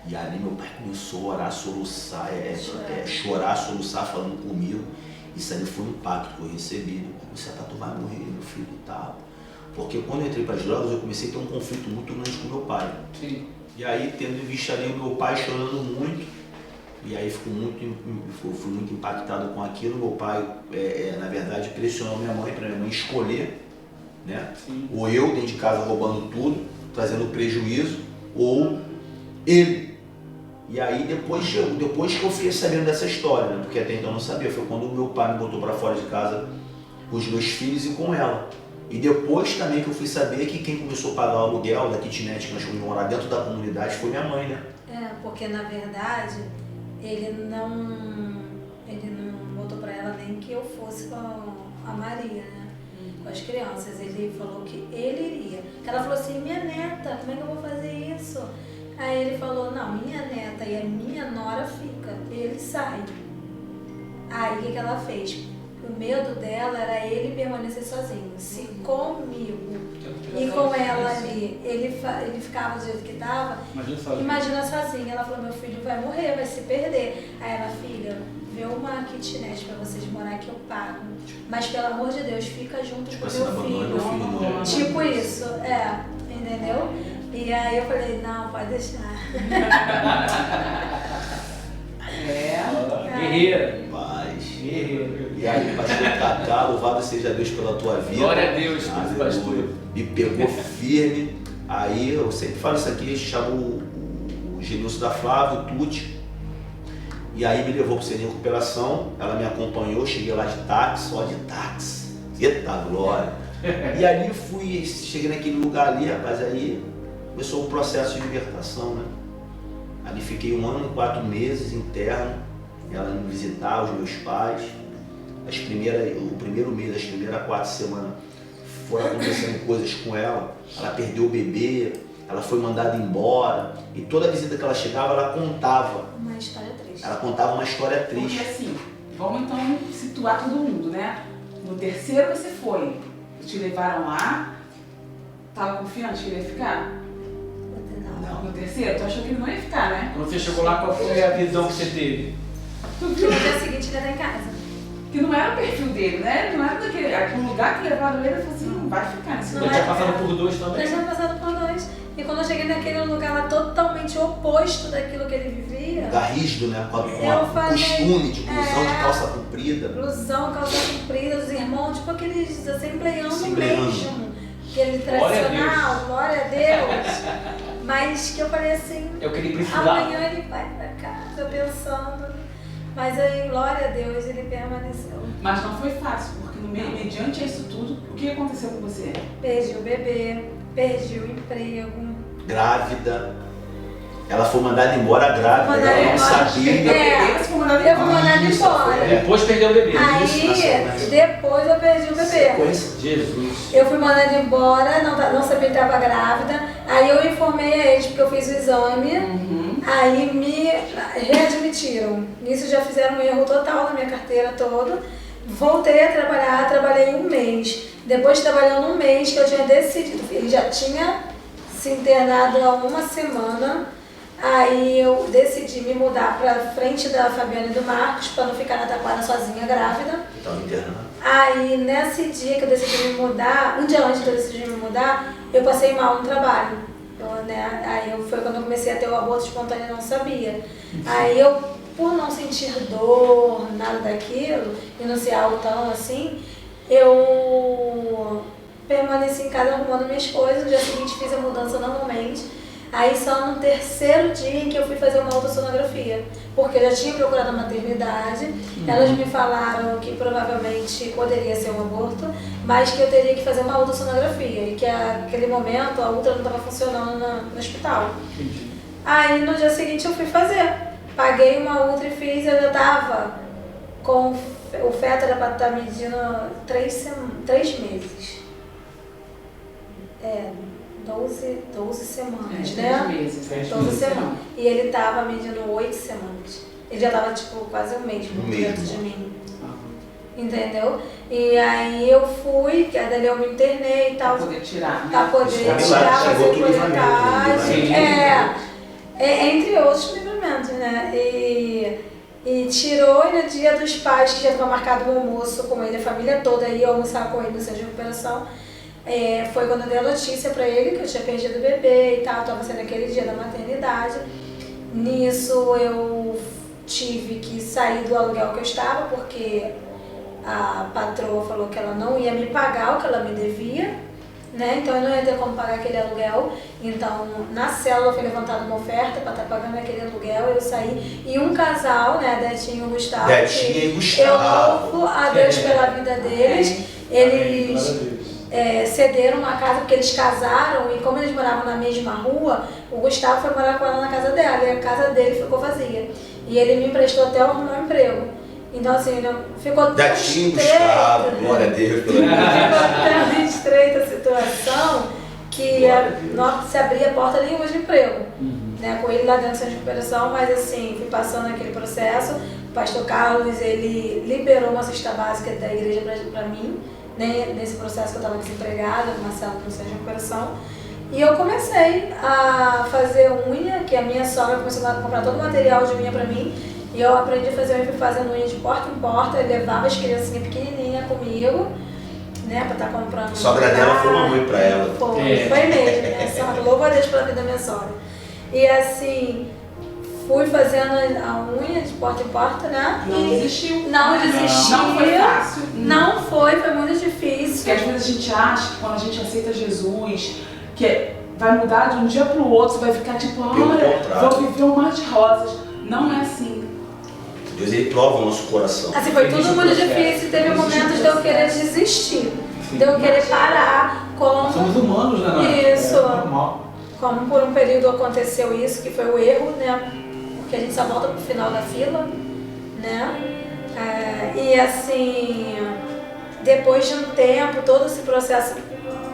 E ali meu pai começou a orar, soluçar, chorar, soluçar, falando comigo. Isso ali foi um impacto que eu recebi. Você tu vai morrer, meu filho, e tal. Porque quando eu entrei para as drogas, eu comecei a ter um conflito muito grande com meu pai. Sim. E aí, tendo em vista ali o meu pai chorando muito, e aí fui muito impactado com aquilo. Meu pai, na verdade, pressionou minha mãe para minha mãe escolher, né? Sim. Ou eu dentro de casa roubando tudo, trazendo prejuízo, ou ele. E aí depois que eu fiquei sabendo dessa história, né? Porque até então eu não sabia, foi quando o meu pai me botou para fora de casa com os meus filhos e com ela. E depois também que eu fui saber que quem começou a pagar o aluguel da kitnet que nós fomos morar dentro da comunidade foi minha mãe, né? Porque na verdade ele não botou pra ela nem que eu fosse com a Maria, né? Com as crianças. Ele falou que ele iria. Ela falou assim, minha neta, como é que eu vou fazer isso? Aí ele falou, não, minha neta e a minha nora fica, ele sai. Aí o que ela fez? O medo dela era ele permanecer sozinho. Se comigo e com ela ali ele ficava do jeito que estava, imagina sozinho. Ela falou, meu filho vai morrer, vai se perder. Aí ela, filha, vê uma kitnet pra vocês morar que eu pago. Mas pelo amor de Deus, fica junto com assim, meu filho. Tipo isso, entendeu? E aí eu falei, não, pode deixar. Guerreira. Guerreiro. E aí, pastor Cacá, louvado seja Deus pela tua vida. Glória a Deus, pastor. Me pegou firme. Aí, eu sempre falo isso aqui, a gente chamou o Genilson da Flávia, o Tuti. E aí me levou para o centro de recuperação, ela me acompanhou, cheguei lá de táxi, só de táxi. Eita glória! E ali cheguei naquele lugar ali, rapaz, aí começou o processo de libertação, né? Ali fiquei 1 ano e 4 meses interno, ela me visitar, os meus pais. O primeiro mês, as primeiras 4 semanas, foram acontecendo coisas com ela. Ela perdeu o bebê, ela foi mandada embora. E toda visita que ela chegava, ela contava. Uma história triste. Ela contava uma história triste. Porque assim, vamos então situar todo mundo, né? No terceiro você foi, te levaram lá, tava confiante que ele ia ficar? Não. No terceiro? Tu achou que ele não ia ficar, né? Quando você chegou lá, qual foi a visão que você teve? Tu No viu dia seguinte ele ia estar em casa. que não era o perfil dele, né? Não era daquele lugar que levaram ele, ele falou assim, não vai ficar nesse Não Eu lugar. tinha passado por 2 também. Eu tinha passado por 2. E quando eu cheguei naquele lugar lá totalmente oposto daquilo que ele vivia, Lugar rígido, né? Com Eu falei, costume de blusão de calça comprida. blusão, calça comprida, os irmãos, tipo aqueles assembleianos Assembleiano. mesmo. Aquele Glória a tradicional, glória a Deus. Mas que eu falei assim, É o que ele precisava. amanhã ele vai pra casa pensando. Mas aí, glória a Deus, ele permaneceu. Mas não foi fácil, porque mediante isso tudo, o que aconteceu com você? Perdi o bebê, perdi o emprego. Grávida. Ela foi mandada embora grávida, Mandada ela não embora. sabia. É. Você foi mandado Eu fui embora. mandada Isso, embora. Depois perdeu o bebê. Aí, depois eu perdi o bebê. Sequência. Jesus. Eu fui mandada embora, não sabia que estava grávida. Aí eu informei a eles, porque eu fiz o exame. Aí me readmitiram. Nisso já fizeram um erro total na minha carteira toda. Voltei a trabalhar, trabalhei 1 mês. Depois trabalhando 1 mês, que eu tinha decidido, ele já tinha se internado há 1 semana. Aí eu decidi me mudar pra frente da Fabiana e do Marcos, para não ficar na Taquara sozinha, grávida. Estava internada. Aí nesse dia que eu decidi me mudar, um dia antes que eu decidi me mudar, eu passei mal no trabalho. Foi quando eu comecei a ter o aborto espontâneo, eu não sabia. Aí eu, por não sentir dor, nada daquilo, e não ser algo tão assim, eu permaneci em casa arrumando minhas coisas. No dia seguinte fiz a mudança normalmente. Aí só no 3º dia em que eu fui fazer uma ultrassonografia, porque eu já tinha procurado a maternidade, elas me falaram que provavelmente poderia ser um aborto, mas que eu teria que fazer uma ultrassonografia e que naquele momento a ultra não estava funcionando no hospital. Entendi. Aí no dia seguinte eu fui fazer, paguei uma ultra e fiz, eu já estava com o feto, era para estar medindo 3 meses. 12 semanas, né? 3 meses. 12 semanas. E ele estava medindo 8 semanas. Ele já tava, tipo, quase um mês dentro de mim. Ah. Entendeu? E aí eu fui, que aí eu me internei e tal. Pra poder tirar, né? Pra poder Isso é tirar, milagre, fazer chegou pro coletagem. livramento. Entre outros livramentos, né? E tirou, e no dia dos pais, que já estava marcado um almoço com ele, a família toda ia almoçar com ele no centro de recuperação. Foi quando eu dei a notícia pra ele que eu tinha perdido o bebê e tal, estava sendo aquele dia da maternidade. Nisso eu tive que sair do aluguel que eu estava, porque a patroa falou que ela não ia me pagar o que ela me devia, né? Então eu não ia ter como pagar aquele aluguel. Então na célula foi levantada uma oferta para estar pagando aquele aluguel, eu saí. E um casal, né, Detinho e Gustavo, Detinho e eu Gustavo. louvo a Deus pela vida deles. Eles cederam uma casa porque eles casaram, e como eles moravam na mesma rua, o Gustavo foi morar com ela na casa dela e a casa dele ficou vazia. E ele me emprestou até eu arrumar um emprego. Então assim, ficou tão Detinho e Gustavo, glória a Deus pela vida. ficou tão estreita a situação que não se abria a porta nenhuma de emprego. Né, com ele lá dentro de recuperação, mas assim, fui passando aquele processo. O pastor Carlos, ele liberou uma cesta básica da igreja pra mim, né, nesse processo que eu estava desempregada, numa célula no centro de recuperação. E eu comecei a fazer unha, que a minha sogra começou a comprar todo o material de unha pra mim. E eu aprendi a fazer unha, fui fazendo unha de porta em porta, eu levava as criancinhas pequenininhas comigo, né, pra estar comprando. A sogra dela foi uma mãe pra ela. Foi mesmo, né, sogra, louvo a Deus pela vida da minha sogra. E assim, fui fazendo a unha de porta em porta, né? Não desistiu. Não desisti. Não foi fácil. Não foi muito difícil. Porque às vezes a gente acha que quando a gente aceita Jesus, que vai mudar de um dia pro outro, você vai ficar tipo, olha, vou viver um mar de rosas. Não é assim. Deus, ele prova o nosso coração. Assim, foi tudo muito difícil. Teve momentos de eu querer desistir, de eu querer parar, como... Somos humanos, né? Isso. É normal. Como por um período aconteceu isso, que foi o erro, né? Porque a gente só volta pro final da fila, né? E assim, depois de um tempo, todo esse processo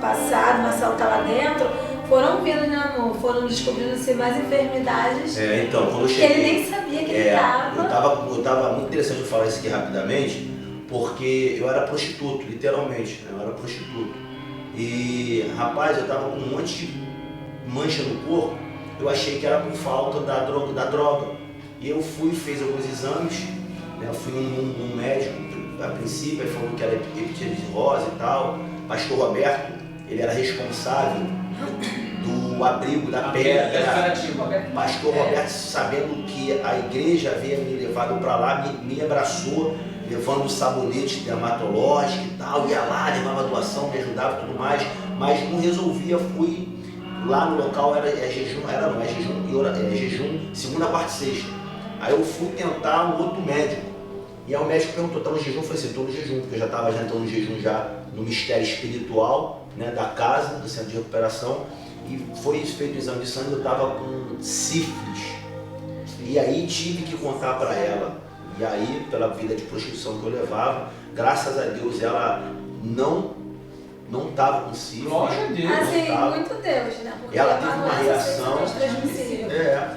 passado, Marcelo tá lá dentro, foram vindo, né, amor? Foram descobrindo-se mais enfermidades Então, quando eu que cheguei... ele nem sabia que ele tava. Eu tava muito interessante eu falar isso aqui rapidamente, porque eu era prostituto, literalmente, né? Eu era prostituto. E, rapaz, eu tava com um monte de mancha no corpo, eu achei que era por falta da droga. E eu fui, fiz alguns exames, né? Eu fui num médico, a princípio, ele falou que era epididimose e tal. Pastor Roberto, ele era responsável do abrigo da pedra. Pastor Roberto, sabendo que a igreja havia me levado para lá, me abraçou, levando sabonete dermatológico e tal, ia lá, levava doação, me ajudava e tudo mais, mas não resolvia, fui lá no local, é jejum, segunda, quarta e sexta. Aí eu fui tentar um outro médico, e aí o médico perguntou, tá no jejum? Eu falei assim, tô no jejum, porque eu já estava entrando no jejum já no mistério espiritual, né, da casa, do centro de recuperação, e foi feito o exame de sangue, eu estava com sífilis. E aí tive que contar para ela. E aí, pela vida de prostituição que eu levava, graças a Deus, ela não estava com sífilis. Glória a Deus. Assim, muito Deus, né? Porque Ela teve uma reação transmissível.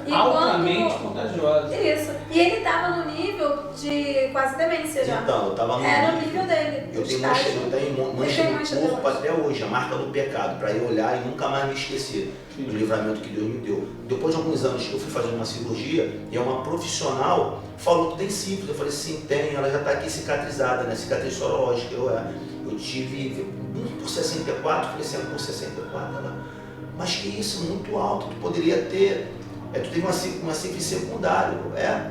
E altamente contagiosa. Isso. E ele estava no nível de quase demência já. Então, eu estava no Era o nível dele. Eu tenho mancha no corpo até hoje, a marca do pecado, para eu olhar e nunca mais me esquecer do livramento que Deus me deu. Depois de alguns anos eu fui fazer uma cirurgia e uma profissional falou que tem sífilis. Eu falei, sim, tem, ela já está aqui cicatrizada, né? Cicatriz sorológica. Eu tive 1 por 64, falei assim, 1 por 64, ela, mas que isso, muito alto, tu poderia ter, tu teve uma sífilis secundária.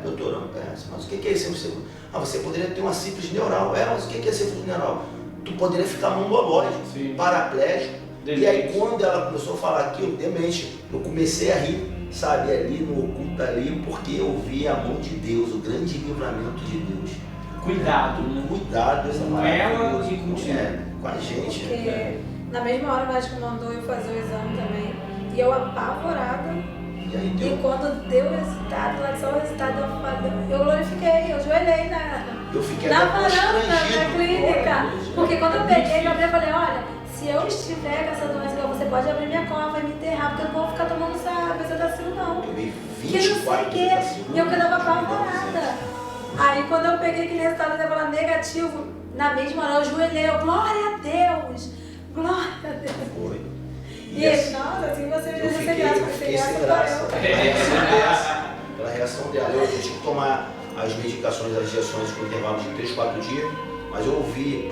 Doutora, mas o que é isso? Você poderia ter uma sífilis neural. Mas o que é sífilis neural? Tu poderia ficar mongoloide, paraplégico. E aí quando ela começou a falar aquilo, demente, eu comecei a rir, sabe, ali no oculto ali, porque eu vi a mão de Deus, o grande livramento de Deus. Cuidado, né? Cuidado, essa com ela e contigo. Com a gente. Porque na mesma hora o médico mandou eu fazer o exame também, e eu apavorada. E quando deu o resultado, lá só o resultado, eu glorifiquei, eu ajoelhei na varanda da clínica. Porque quando eu peguei, eu falei, olha, se eu estiver com essa doença, você pode abrir minha cova e me enterrar, porque eu não vou ficar tomando essa bezetacil não. Tomei Porque não sei o quê. E eu quedava apavorada. Aí quando eu peguei aquele resultado, eu falava negativo, na mesma hora eu ajoelhei, eu, glória a Deus, glória a Deus. Foi. E ele, nossa, assim você eu devia ser graça, porque fiquei sem graça. Pela reação dela. Eu tive que tomar as medicações, as injeções com intervalo de 3, 4 dias, mas eu ouvi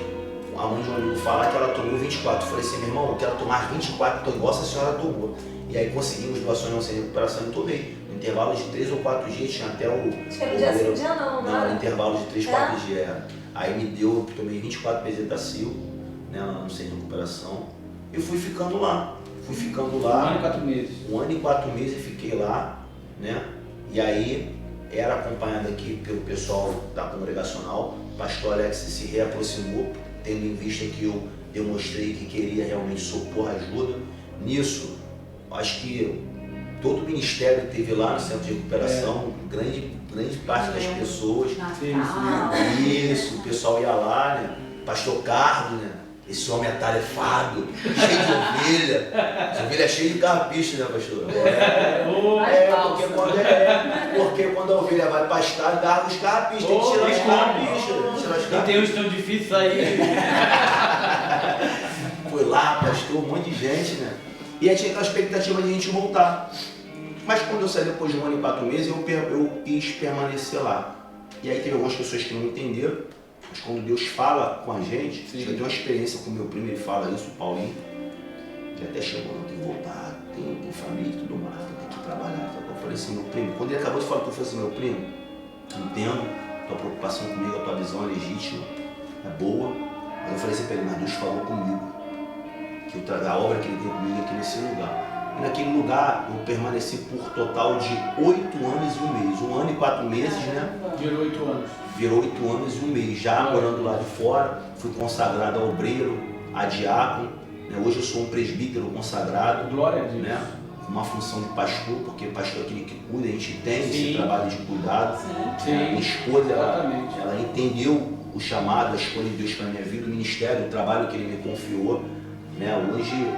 a mãe de um amigo falar que ela tomou 24. Eu falei assim, meu irmão, eu quero tomar 24, tô igual essa senhora tomou. E aí conseguimos doações não sem recuperação e tomei. No intervalo de 3 ou 4 dias, tinha até o... Acho que era dia sim, dia não, né? Não, no intervalo de 3, 4 dias. Aí me deu, tomei 24 bezetacil, né, no sem recuperação, e fui ficando lá. Fui ficando lá. 1 ano e 4 meses. 1 ano e 4 meses fiquei lá, né? E aí era acompanhado aqui pelo pessoal da congregacional. O pastor Alex se reaproximou, tendo em vista que eu demonstrei que queria realmente supor ajuda. Nisso, acho que todo o ministério esteve lá no centro de recuperação, grande parte das pessoas. Isso, o pessoal ia lá, né? Pastor Carlos, né? Esse homem atarefado, cheio de ovelha. As ovelhas cheias de carrapicho, né, pastor? Porque quando a ovelha vai pastar, garra os carrapichos, tem que tirar os carrapichos. E tem uns tão difíceis aí. Foi lá, pastor, um monte de gente, né? E aí tinha aquela expectativa de a gente voltar. Mas quando eu saí depois de 1 ano e 4 meses, eu quis permanecer lá. E aí teve algumas pessoas que não entenderam. Mas quando Deus fala com a gente, eu tenho uma experiência com meu primo, ele fala isso, o Paulinho, que até chegou, não tem que voltar, tem família e tudo mais, tem que trabalhar. Eu falei assim, meu primo, quando ele acabou de falar, eu falei assim, meu primo, entendo, tua preocupação comigo, a tua visão é legítima, é boa, mas eu falei assim para ele, mas Deus falou comigo, que a obra que ele tem comigo aqui nesse lugar. E naquele lugar eu permaneci por total de 8 anos e 1 mês, 1 ano e 4 meses, né? Virou 8 anos. Virou 8 anos e 1 mês, já morando lá de fora, fui consagrado a obreiro, a diácono, né? Hoje eu sou um presbítero consagrado, glória a Deus, né? Com uma função de pastor, porque pastor é aquele que cuida, a gente tem esse trabalho de cuidado. Minha esposa, ela entendeu o chamado, a escolha de Deus para a minha vida, o ministério, o trabalho que ele me confiou, né? Hoje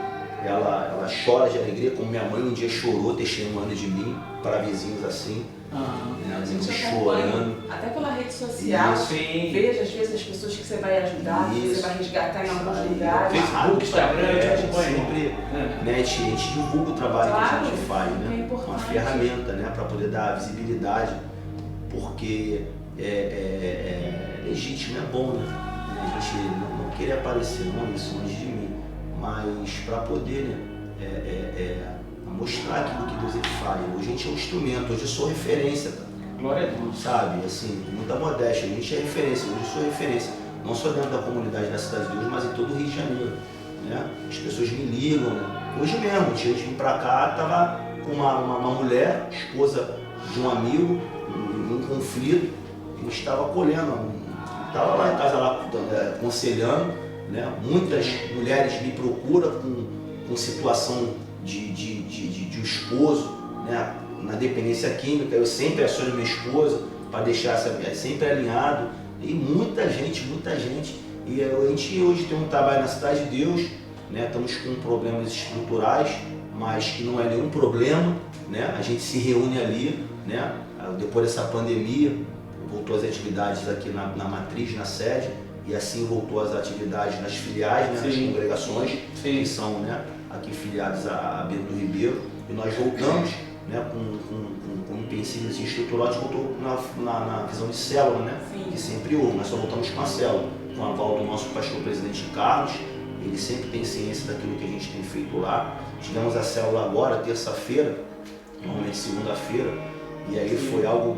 ela chora de alegria, como minha mãe um dia chorou testemunhando de mim para vizinhos assim. A gente chorando. Até pela rede social, veja às vezes as pessoas que você vai ajudar, que você vai resgatar em alguns lugares. Facebook, Instagram, a gente sempre né, a gente divulga o trabalho que a gente faz, né? Uma ferramenta, né, para poder dar visibilidade, porque é legítimo, é bom, né? A gente não querer aparecer, não é isso, longe de mim, mas para poder, né, mostrar aquilo que Deus ele faz. Hoje a gente é um instrumento, hoje eu sou referência, cara. Glória a Deus. Sabe, assim, muita modéstia, a gente é referência, hoje eu sou referência, não só dentro da comunidade da Cidade de Deus, mas em todo o Rio de Janeiro, né? As pessoas me ligam, né? Hoje mesmo, tinha de vir pra cá, tava com uma mulher, esposa de um amigo, num conflito, ele estava colhendo, estava lá em casa, lá, aconselhando, né? Muitas mulheres me procuram com situação de um esposo, né, na dependência química. Eu sempre aciono minha esposa para deixar sempre alinhado, e muita gente, e a gente hoje tem um trabalho na Cidade de Deus, né, estamos com problemas estruturais, mas que não é nenhum problema, né, a gente se reúne ali, né, depois dessa pandemia, voltou as atividades aqui na matriz, na sede, e assim voltou as atividades nas filiais, né, nas congregações, que são, né, aqui filiados a Bento do Ribeiro, e nós voltamos, né, com empecilhos estruturais, voltou na visão de célula, né, que sempre houve, nós só voltamos com a célula, com a aval do nosso pastor presidente Carlos, ele sempre tem ciência daquilo que a gente tem feito lá. Tivemos a célula agora, terça-feira, normalmente segunda-feira, e aí foi algo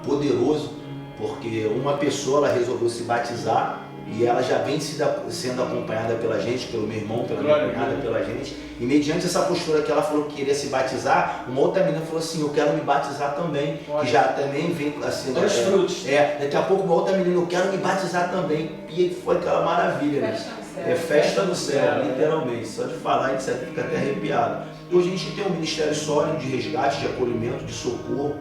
poderoso, porque uma pessoa ela resolveu se batizar, e ela já vem sendo acompanhada pela gente, pelo meu irmão, pela minha cunhada, pela gente. E mediante essa postura que ela falou que queria se batizar, uma outra menina falou assim, eu quero me batizar também. Que já também vem assim, os frutos. Daqui a pouco uma outra menina, eu quero me batizar também. E foi aquela maravilha, né? Festa no céu, literalmente. Só de falar, a gente fica até arrepiado. E hoje a gente tem um ministério sólido de resgate, de acolhimento, de socorro.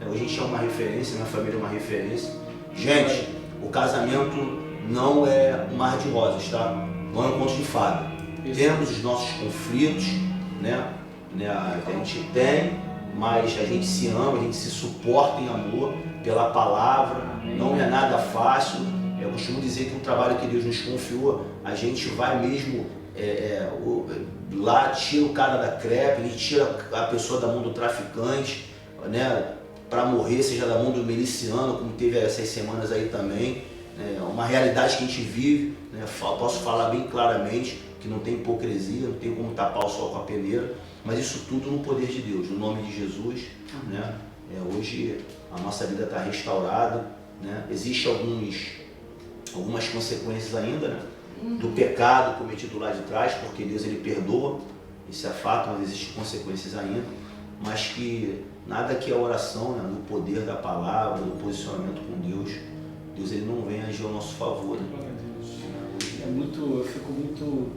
Hoje a gente é uma referência, minha família é uma referência. Gente, o casamento não é um mar de rosas, tá? Não é um conto de fada. Temos os nossos conflitos, né? A gente tem, mas a gente se ama, a gente se suporta em amor pela palavra, não é nada fácil. Eu costumo dizer que o trabalho que Deus nos confiou, a gente vai mesmo lá, tira o cara da crepe, a gente tira a pessoa da mão do traficante, né, para morrer, seja da mão do miliciano, como teve essas semanas aí também. É uma realidade que a gente vive, né? Posso falar bem claramente que não tem hipocrisia, não tem como tapar o sol com a peneira, mas isso tudo no poder de Deus, no nome de Jesus, né? Hoje a nossa vida está restaurada, né? Existem algumas consequências ainda, né, do pecado cometido lá de trás, porque Deus ele perdoa, isso é fato, mas existem consequências ainda, mas que nada que a oração, né, no poder da palavra, do posicionamento com Deus ele não vem agir ao nosso favor. Né? Eu fico muito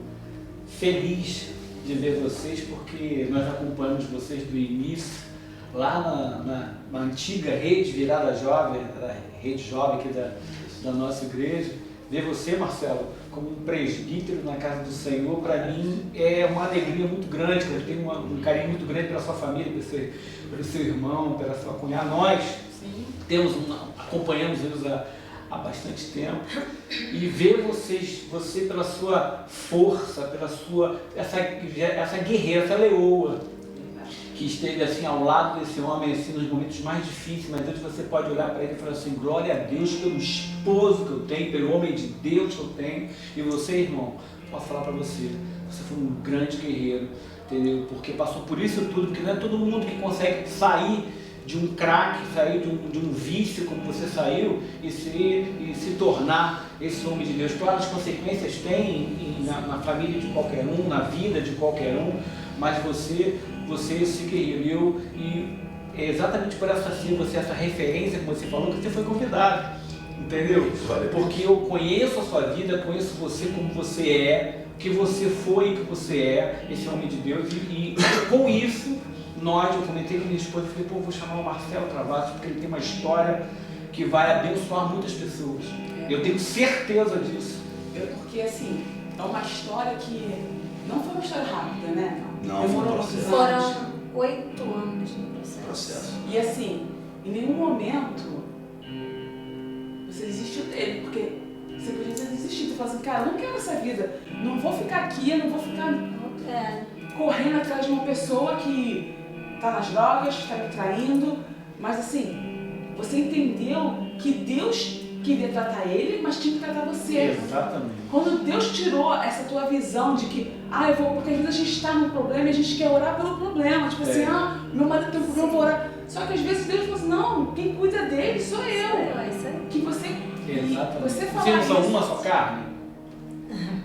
feliz de ver vocês, porque nós acompanhamos vocês do início, lá na antiga rede Virada Jovem, a rede jovem aqui da nossa igreja. Ver você, Marcelo, como um presbítero na casa do Senhor, para mim é uma alegria muito grande, eu tenho um carinho muito grande pela sua família, pelo seu irmão, pela sua cunhada. Nós acompanhamos eles há bastante tempo, e ver você pela sua força, pela sua essa guerreira, essa leoa, que esteve assim ao lado desse homem assim, nos momentos mais difíceis, mas hoje você pode olhar para ele e falar assim: glória a Deus pelo esposo que eu tenho, pelo homem de Deus que eu tenho. E você, irmão, posso falar para você, você foi um grande guerreiro, entendeu? Porque passou por isso tudo, porque não é todo mundo que consegue sair de um crack, sair de um vício como você saiu e se tornar esse homem de Deus. Claro, as consequências tem na família de qualquer um, na vida de qualquer um, mas você se guerreiro, e é exatamente por essa referência, como você falou, que você foi convidado, entendeu? Porque eu conheço a sua vida, conheço você como você é, que você foi e que você é, esse homem de Deus, e com isso, eu comentei com minha esposa e falei: pô, vou chamar o Marcelo Travassos, porque ele tem uma história que vai abençoar muitas pessoas. Eu tenho certeza disso. Porque assim, é uma história que não foi uma história rápida, né? Não, demorou muitos anos. Foram 8 anos no processo. E assim, em nenhum momento você desistiu dele, porque você podia ter desistido. Você falou assim: cara, eu não quero essa vida, não vou ficar aqui, eu não vou ficar correndo atrás de uma pessoa que está nas drogas, está me traindo. Mas assim, você entendeu que Deus queria tratar ele, mas tinha que tratar você. Exatamente. Quando Deus tirou essa tua visão de que, porque às vezes a gente está num problema e a gente quer orar pelo problema, tipo assim, meu marido tem um problema, eu vou orar. Só que às vezes Deus fala assim: não, quem cuida dele sou eu. Que você, exatamente. Você não são uma só carne?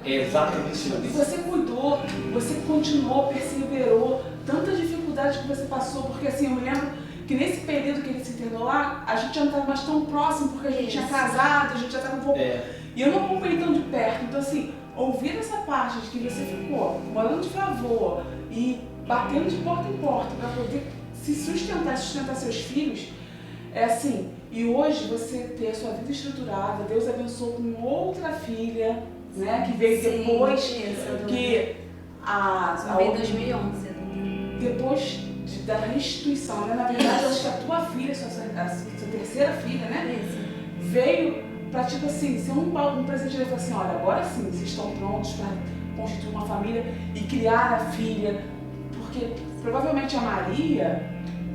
É exatamente isso. Você cuidou, você continuou, perseverou, tantas dificuldades que você passou, porque assim, eu me lembro que nesse período que ele se internou lá, a gente já não estava mais tão próximo, porque a gente tinha casado, a gente já estava um pouco... E eu não acompanhei tão de perto. Então assim, ouvir essa parte de que você ficou morando de favor e batendo de porta em porta para poder se sustentar seus filhos, é assim. E hoje você ter a sua vida estruturada, Deus abençoou com outra filha, né, que veio depois, que veio em 2011. Depois da restituição, né? Na verdade, eu acho que a tua filha, a sua terceira filha, né? Veio para, tipo assim, ser um presente. Ele falou assim: olha, agora sim, vocês estão prontos para constituir uma família e criar a filha. Porque provavelmente a Maria,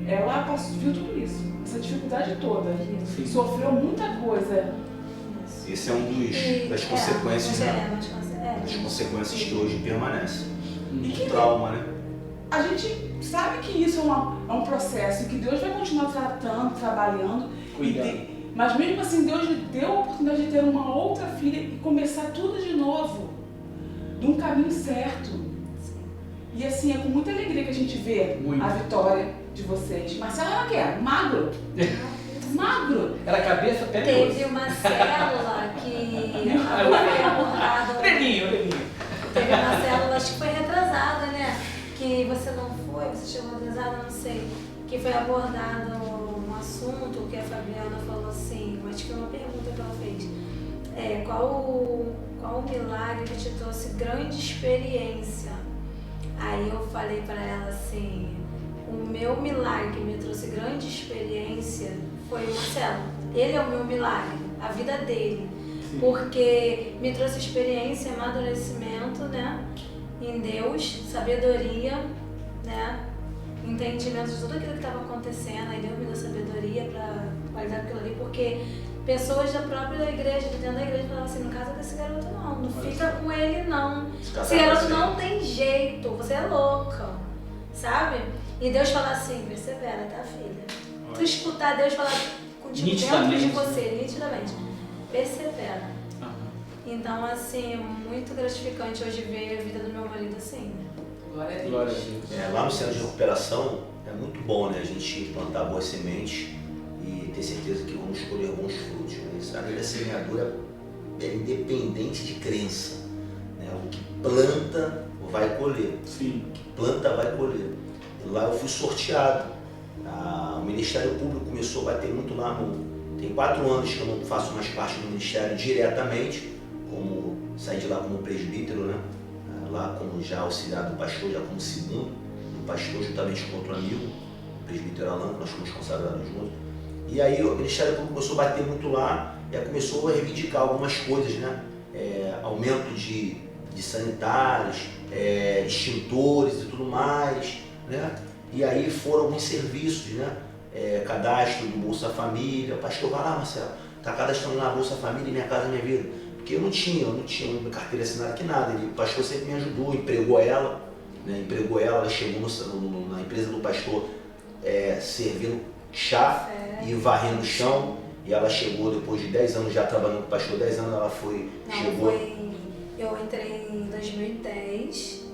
ela viu tudo isso, essa dificuldade toda, sofreu muita coisa. Esse é das consequências, né? Das consequências que hoje permanecem. E que trauma, né? A gente sabe que isso é um processo e que Deus vai continuar tratando, trabalhando. Mas mesmo assim, Deus lhe deu a oportunidade de ter uma outra filha e começar tudo de novo, de um caminho certo. E assim, é com muita alegria que a gente vê a vitória de vocês. Marcelo era o quê? Magro. Magro. Era cabeça até teve uma célula que foi abordada. Pelinho. Teve uma célula, acho que foi retrasada, né? Que você não foi, você chegou atrasada, não sei. Que foi abordado um assunto que a Fabiana falou assim, acho que foi uma pergunta que ela fez. Qual milagre que te trouxe grande experiência? Aí eu falei para ela assim, o meu milagre que me trouxe grande experiência foi o Marcelo. Ele é o meu milagre, a vida dele. Sim. Porque me trouxe experiência, amadurecimento, né? Em Deus, sabedoria, né? Entendimento de tudo aquilo que estava acontecendo. Aí Deus me deu sabedoria para lidar com aquilo ali, porque pessoas da própria igreja, de dentro da igreja, falavam assim: não casa com esse garoto não fica com ele não. Esse garoto não tem jeito, você é louca, sabe? E Deus fala assim: persevera, tá, filha? Tu escutar Deus falar contigo dentro de você, nitidamente, persevera. Então, assim, é muito gratificante hoje ver a vida do meu marido assim, né? Glória a Deus. Glória a Deus. Lá no centro de recuperação é muito bom, né? A gente plantar boas sementes e ter certeza que vamos colher bons frutos. Né? Isso, a lei da semeadura é independente de crença. Né? O que planta vai colher. Sim. O que planta vai colher. E lá eu fui sorteado. O Ministério Público começou a bater muito lá no... Tem 4 anos que eu não faço mais parte do Ministério diretamente, como saí de lá como presbítero, né? Lá como já auxiliar do pastor, já como segundo do pastor, juntamente com outro amigo, o presbítero Alan, nós fomos consagrados juntos. E aí o Ministério Público começou a bater muito lá e começou a reivindicar algumas coisas, né? Aumento de sanitários, extintores e tudo mais, né? E aí foram alguns serviços, né? Cadastro do Bolsa Família. Pastor, vai lá, Marcelo, tá cadastrando na Bolsa Família, Minha Casa Minha Vida. Porque eu não tinha uma carteira assinada que nada. O pastor sempre me ajudou, empregou ela, né? Ela chegou na empresa do pastor servindo chá e varrendo o chão. E ela chegou depois de 10 anos já trabalhando com o pastor, 10 anos ela chegou. Eu entrei em 2010,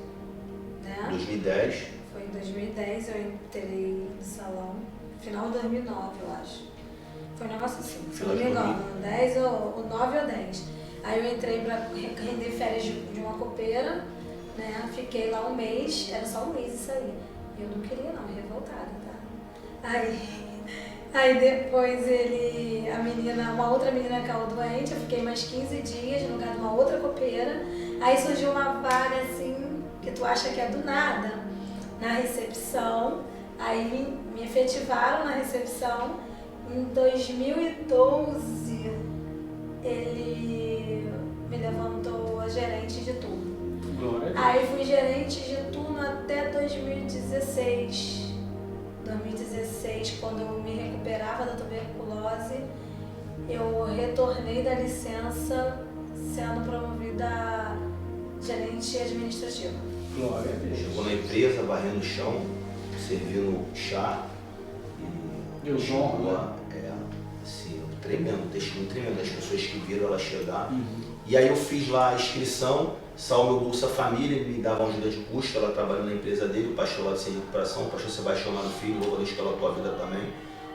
né? 2010. Foi em 2010 eu entrei no salão, final de 2009 eu acho. Foi um negócio assim, se não me engano, 10 ou 9 ou 10. Aí eu entrei para render férias de uma copeira, né? Fiquei lá um mês, era só um mês isso aí. Eu não queria não, revoltada, tá? Aí depois uma outra menina caiu doente, eu fiquei mais 15 dias no lugar de uma outra copeira. Aí surgiu uma vaga assim, que tu acha que é do nada, na recepção. Aí me efetivaram na recepção. Em 2012, ele me levantou a gerente de turno. Glória a Deus. Aí fui gerente de turno até 2016. 2016, quando eu me recuperava da tuberculose, eu retornei da licença sendo promovida a gerente administrativa. Glória a Deus. Chegou na empresa, varrendo o chão, servindo chá. Deus honra. Assim, tremendo, um testemunho tremendo das pessoas que viram ela chegar. E aí eu fiz lá a inscrição, saiu meu Bolsa Família, ele me dava uma ajuda de custo, ela trabalhando na empresa dele, o pastor lá de Sem Recuperação, o pastor Sebastião lá no Filho, louva a Deus pela tua vida também,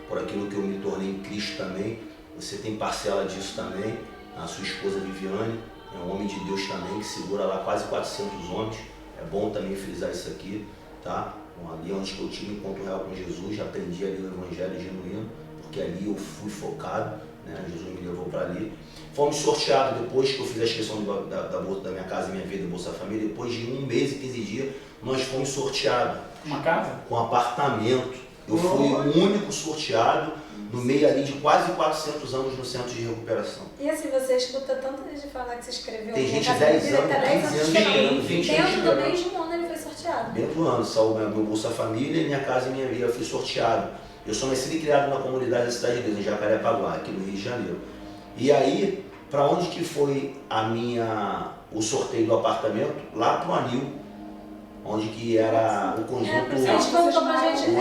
por aquilo que eu me tornei em Cristo também. Você tem parcela disso também, a sua esposa Viviane, é um homem de Deus também, que segura lá quase 400 homens. É bom também frisar isso aqui, tá? Ali onde eu tive encontro real com Jesus, aprendi ali o Evangelho genuíno, porque ali eu fui focado, né? Jesus me levou para ali. Fomos sorteados depois que eu fiz a inscrição da Minha Casa Minha Vida, Bolsa Família, depois de 1 mês e 15 dias, nós fomos sorteados. Uma casa? Com apartamento. Eu fui o único sorteado no meio ali de quase 400 anos no centro de recuperação. E assim, você escuta tanta gente falar que você escreveu... Tem gente de 10 anos, 15 anos esperando, 20 anos dentro do mesmo ano ele foi sorteado. Dentro do ano, saiu meu Bolsa Família, Minha Casa Minha Vida, eu fui sorteado. Eu sou nascido e criado na comunidade da Cidade de Deus, em Jacarepaguá, aqui no Rio de Janeiro. E aí, para onde que foi o sorteio do apartamento? Lá pro Anil, onde que era o conjunto... Por isso que a gente voltou pra gente...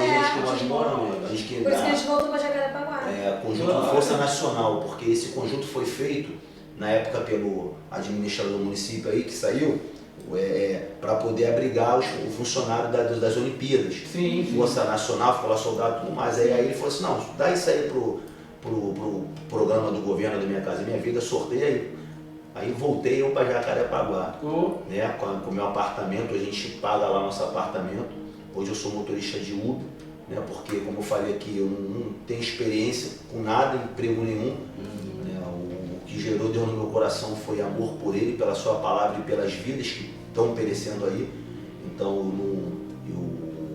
nós moramos, por isso que a gente voltou pra Jacarepaguá. Conjunto Força Nacional, porque esse conjunto foi feito, na época, pelo administrador do município aí, que saiu, para poder abrigar os funcionários das Olimpíadas. Sim. Força Nacional, ficou lá soldado e tudo mais. Aí ele falou assim, não, dá isso aí pro programa do governo da Minha Casa Minha Vida, sorteia aí. Aí voltei eu para Jacarepaguá, né, com o meu apartamento, a gente paga lá nosso apartamento. Hoje eu sou motorista de Uber, né, porque, como eu falei aqui, eu não tenho experiência com nada, emprego nenhum. Né, o que gerou Deus no meu coração foi amor por Ele, pela Sua palavra e pelas vidas que estão perecendo aí. Então,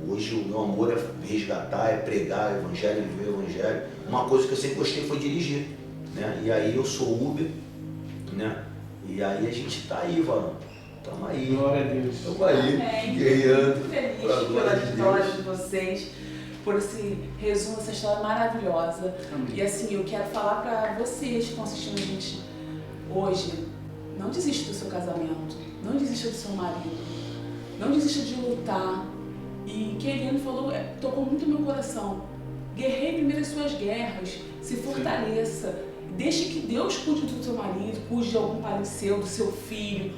hoje Hoje o meu amor é resgatar, é pregar o evangelho, viver o evangelho. Uma coisa que eu sempre gostei foi dirigir, né? E aí eu sou Uber, né? E aí a gente tá aí, Valão. Tamo aí. Glória a Deus. Tamo aí, Amém. guerreando. Muito feliz pra glória pela de vitória Deus. de vocês, por esse resumo, essa história maravilhosa. Amém. E assim, eu quero falar para vocês que estão assistindo a gente hoje, não desista do seu casamento, não desista do seu marido, não desista de lutar. E que a Eliane falou, tocou muito no meu coração. Guerreie primeiro as suas guerras, se fortaleça, deixe que Deus cuide do seu marido, cuide de algum parente seu, do seu filho,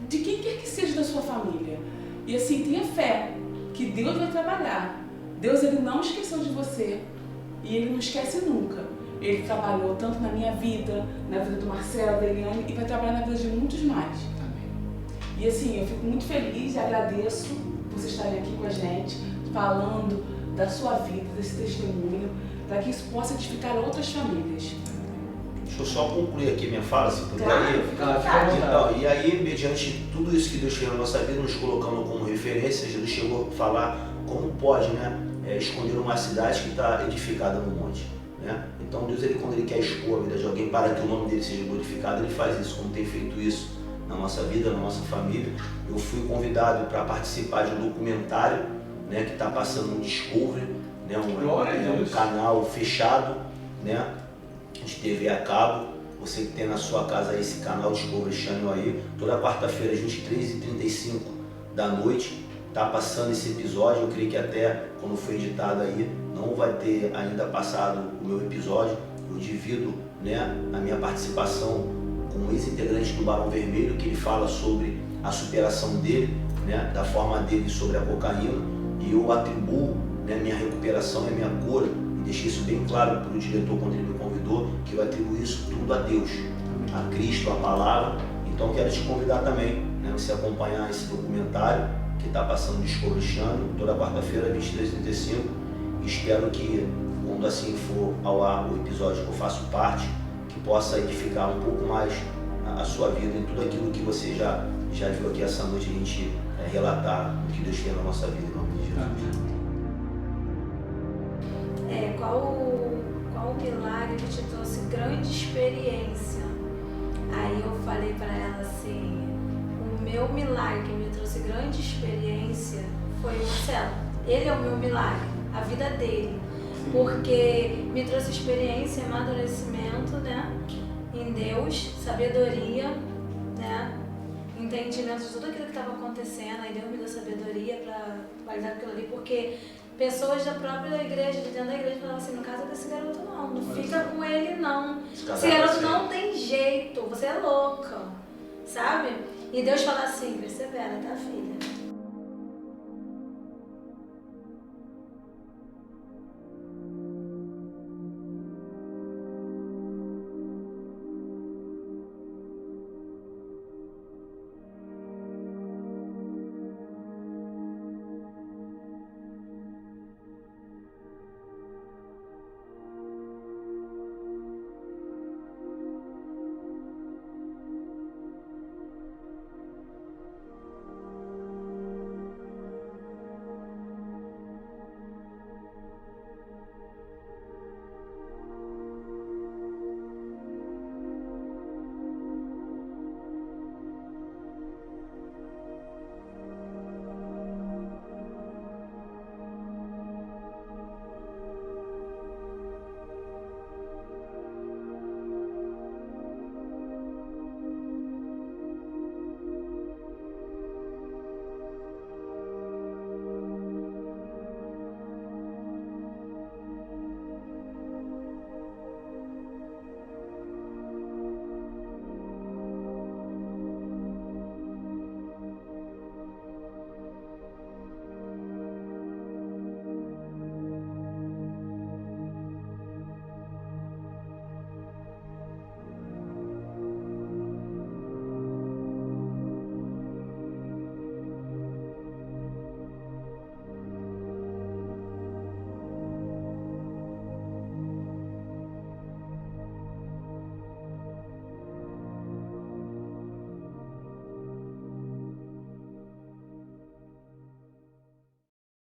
de quem quer que seja da sua família. E assim, tenha fé que Deus vai trabalhar. Deus, ele não esqueceu de você e ele não esquece nunca. Ele trabalhou tanto na minha vida, na vida do Marcelo, da Eliane, e vai trabalhar na vida de muitos mais. Amém. E assim, eu fico muito feliz e agradeço por vocês estarem aqui com a gente, falando da sua vida, desse testemunho, para que isso possa edificar outras famílias. Deixa eu só concluir aqui minha fala, se puder. Claro, aí. fica à Tá, fica à vontade. vontade. Então, e aí, mediante tudo isso que Deus fez na nossa vida, nos colocando como referência, Jesus chegou a falar como pode, né, esconder uma cidade que está edificada no monte, né? Então Deus, quando Ele quer expor a vida de alguém para que o nome dele seja glorificado, Ele faz isso, como tem feito isso na nossa vida, na nossa família. Eu fui convidado para participar de um documentário, né, que está passando no Discovery, né, Glória a um Deus. canal fechado, né, de TV a cabo. Você que tem na sua casa aí esse canal Discovery Channel aí, toda quarta-feira, às 23h35 da noite, tá passando esse episódio. Eu creio que até quando foi editado aí, não vai ter ainda passado o meu episódio. Eu divido, né, a minha participação com um ex-integrante do Barão Vermelho, que ele fala sobre a superação dele, né, da forma dele sobre a cocaína, e eu atribuo, né, minha recuperação e minha cura, e deixei isso bem claro para o diretor quando ele me convidou, que eu atribuo isso tudo a Deus, a Cristo, a palavra. Então quero te convidar também, né, você acompanhar esse documentário que está passando no Discovery Channel, toda quarta-feira, 23h35. Espero que, quando assim for ao ar o episódio que eu faço parte, que possa edificar um pouco mais a sua vida em tudo aquilo que você já viu aqui essa noite, a gente relatar o que Deus fez na nossa vida, em nome de Jesus. Amém. Qual milagre que te trouxe grande experiência? Aí eu falei para ela assim, o meu milagre que me trouxe grande experiência foi o Marcelo. Ele é o meu milagre, a vida dele. Porque me trouxe experiência, amadurecimento, né, em Deus, sabedoria, né, entendimento de tudo aquilo que estava acontecendo. Aí Deus me deu sabedoria para lidar com aquilo ali, porque pessoas da própria igreja, de dentro da igreja, falavam assim, não casa com esse garoto não fica com ele não. Esse garoto não tem jeito, você é louca, sabe? E Deus fala assim, persevera, tá, filha?